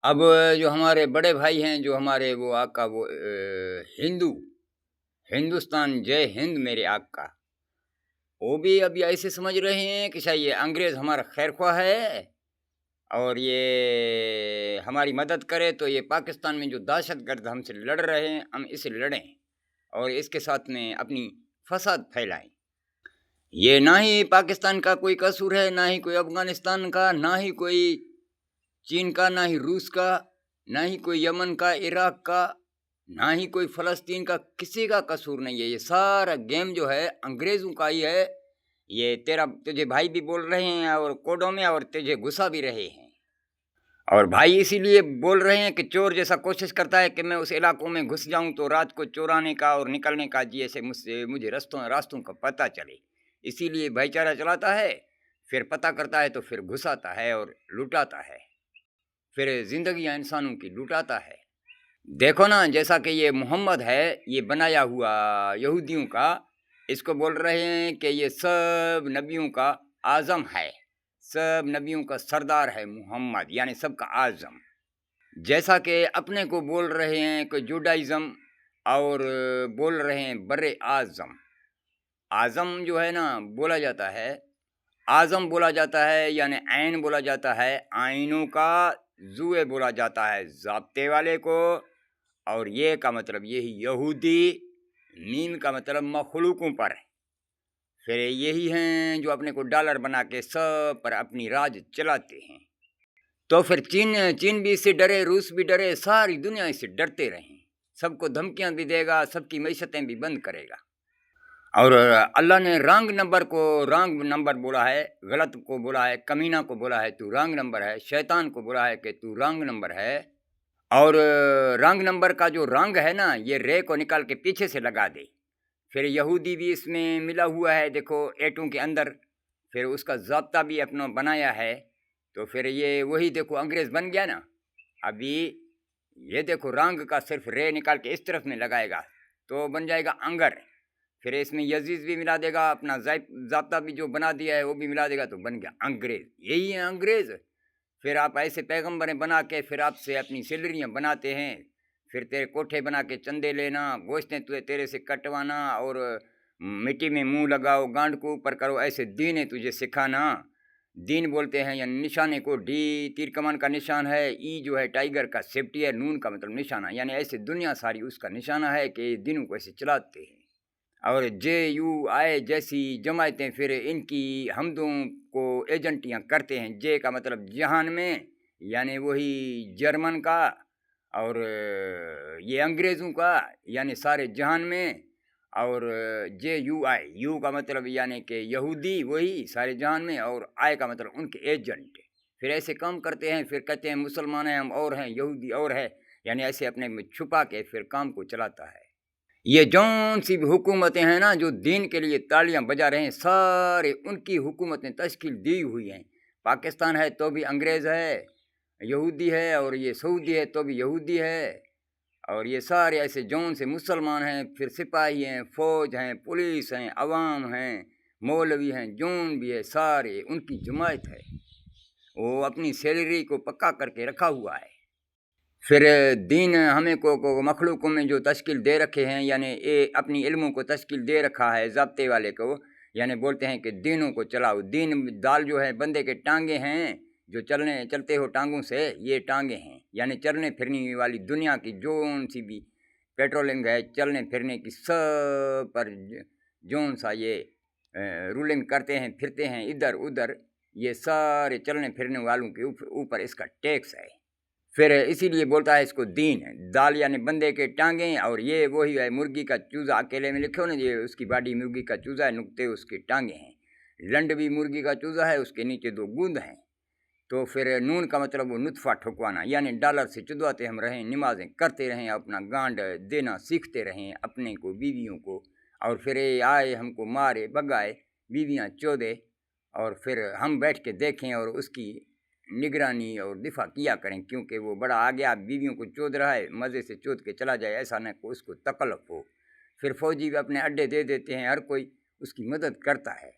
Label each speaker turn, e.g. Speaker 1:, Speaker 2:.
Speaker 1: اب جو ہمارے بڑے بھائی ہیں، جو ہمارے وہ آقا وہ ہندوستان جے ہند میرے آقا، وہ بھی ابھی ایسے سمجھ رہے ہیں کہ شاید یہ انگریز ہمارا خیر خواہ ہے اور یہ ہماری مدد کرے، تو یہ پاکستان میں جو دہشت گرد ہم سے لڑ رہے ہیں ہم اسے لڑیں اور اس کے ساتھ میں اپنی فساد پھیلائیں۔ یہ نہ ہی پاکستان کا کوئی قصور ہے، نہ ہی کوئی افغانستان کا، نہ ہی کوئی چین کا، نہ ہی روس کا، نہ ہی کوئی یمن کا، عراق کا، نہ ہی کوئی فلسطین کا، کسی کا قصور نہیں ہے۔ یہ سارا گیم جو ہے انگریزوں کا ہی ہے۔ یہ تجھے بھائی بھی بول رہے ہیں اور کوڈوں میں، اور تجھے غصہ بھی رہے ہیں، اور بھائی اسی لیے بول رہے ہیں کہ چور جیسا کوشش کرتا ہے کہ میں اس علاقوں میں گھس جاؤں تو رات کو چورانے کا اور نکلنے کا جیسے مجھے راستوں کا پتہ چلے، اسی لیے بھائی چارہ چلاتا ہے، پھر پتہ کرتا ہے تو پھر گھساتا ہے اور لوٹاتا ہے، پھر زندگیاں انسانوں کی لوٹاتا ہے۔ دیکھو نا، جیسا کہ یہ محمد ہے، یہ بنایا ہوا یہودیوں کا، اس کو بول رہے ہیں کہ یہ سب نبیوں کا اعظم ہے، سب نبیوں کا سردار ہے محمد، یعنی سب کا اعظم۔ جیسا کہ اپنے کو بول رہے ہیں کہ جوڈائزم، اور بول رہے ہیں بر اعظم۔ اعظم جو ہے نا بولا جاتا ہے، اعظم بولا جاتا ہے، یعنی عین بولا جاتا ہے، آئینوں کا زوئے بولا جاتا ہے ضابطے والے کو، اور یہ کا مطلب یہی یہودی، میم کا مطلب مخلوقوں پر، پھر یہی ہیں جو اپنے کو ڈالر بنا کے سب پر اپنی راج چلاتے ہیں۔ تو پھر چین بھی اس سے ڈرے، روس بھی ڈرے، ساری دنیا اس سے ڈرتے رہیں، سب کو دھمکیاں بھی دے گا، سب کی معیشتیں بھی بند کرے گا۔ اور اللہ نے رانگ نمبر بولا ہے، غلط کو بولا ہے، کمینہ کو بولا ہے تو رانگ نمبر ہے، شیطان کو بولا ہے کہ تو رانگ نمبر ہے، اور رانگ نمبر کا جو رانگ ہے نا، یہ رے کو نکال کے پیچھے سے لگا دے، پھر یہودی بھی اس میں ملا ہوا ہے، دیکھو ایٹوں کے اندر، پھر اس کا ضابطہ بھی اپنا بنایا ہے، تو پھر یہ وہی دیکھو انگریز بن گیا نا۔ ابھی یہ دیکھو رانگ کا صرف رے نکال کے اس طرف میں لگائے گا تو بن جائے گا انگر، پھر اس میں یزیز بھی ملا دے گا، اپنا ضابطہ بھی جو بنا دیا ہے وہ بھی ملا دے گا، تو بن گیا انگریز۔ یہی ہے انگریز۔ پھر آپ ایسے پیغمبریں بنا کے پھر آپ سے اپنی سیلریاں بناتے ہیں، پھر تیرے کوٹھے بنا کے چندے لینا، گوشتیں تیرے سے کٹوانا، اور مٹی میں منہ لگاؤ، گانڈ کو اوپر کرو، ایسے دین ہے تجھے سکھانا۔ دین بولتے ہیں یا نشانے کو، ڈی تیر کمان کا نشان ہے، ای جو ہے ٹائیگر کا سیفٹی ہے، نون کا مطلب نشانہ، یعنی ایسے دنیا ساری اس کا نشانہ ہے کہ دینوں کو ایسے چلاتے ہیں۔ اور جے یو آئے جیسی جماعتیں پھر ان کی حمدوں کو ایجنٹیاں کرتے ہیں۔ جے کا مطلب جہان میں، یعنی وہی جرمن کا، اور یہ انگریزوں کا، یعنی سارے جہان میں، اور جے یو آئے، یو کا مطلب یعنی کہ یہودی وہی سارے جہان میں، اور آئے کا مطلب ان کے ایجنٹ، پھر ایسے کام کرتے ہیں، پھر کہتے ہیں مسلمان ہیں ہم اور ہیں، یہودی اور ہے، یعنی ایسے اپنے میں چھپا کے پھر کام کو چلاتا ہے۔ یہ جون سی بھی حکومتیں ہیں نا جو دین کے لیے تالیاں بجا رہے ہیں، سارے ان کی حکومتیں تشکیل دی ہوئی ہیں۔ پاکستان ہے تو بھی انگریز ہے، یہودی ہے، اور یہ سعودی ہے تو بھی یہودی ہے، اور یہ سارے ایسے جون سے مسلمان ہیں، پھر سپاہی ہیں، فوج ہیں، پولیس ہیں، عوام ہیں، مولوی ہیں، جون بھی ہے، سارے ان کی جماعت ہے، وہ اپنی سیلری کو پکا کر کے رکھا ہوا ہے۔ پھر دین ہمیں کو مخلوقوں میں جو تشکیل دے رکھے ہیں، یعنی اپنی علموں کو تشکیل دے رکھا ہے ضابطے والے کو، یعنی بولتے ہیں کہ دینوں کو چلاؤ۔ دین دال جو ہے بندے کے ٹانگیں ہیں، جو چلتے ہو ٹانگوں سے، یہ ٹانگیں ہیں، یعنی چلنے پھرنے والی دنیا کی جون سی بھی پیٹرولنگ ہے، چلنے پھرنے کی سب پر جون سا یہ رولنگ کرتے ہیں، پھرتے ہیں ادھر ادھر، یہ سارے چلنے پھرنے والوں کے اوپر اس کا ٹیکس ہے۔ پھر اسی لیے بولتا ہے اس کو دین ہے، دال یعنی بندے کے ٹانگیں، اور یہ وہی ہے مرغی کا چوزا، اکیلے میں لکھو نا، یہ اس کی باڈی مرغی کا چوزا ہے، نقطے اس کے ٹانگیں ہیں، لنڈ بھی مرغی کا چوزا ہے، اس کے نیچے 2 گوند ہیں۔ تو پھر نون کا مطلب وہ نطفہ ٹھکوانا، یعنی ڈالر سے چدواتے ہم رہیں، نمازیں کرتے رہیں، اپنا گانڈ دینا سیکھتے رہیں اپنے کو، بیویوں کو، اور پھر آئے ہم کو مارے بگائے، بیویاں چودے، اور پھر ہم بیٹھ کے دیکھیں اور اس کی نگرانی اور دفاع کیا کریں، کیونکہ وہ بڑا آگے آپ بیویوں کو چود رہا ہے، مزے سے چود کے چلا جائے، ایسا نہ کہ اس کو تکلف ہو۔ پھر فوجی بھی اپنے اڈے دے دیتے ہیں، ہر کوئی اس کی مدد کرتا ہے۔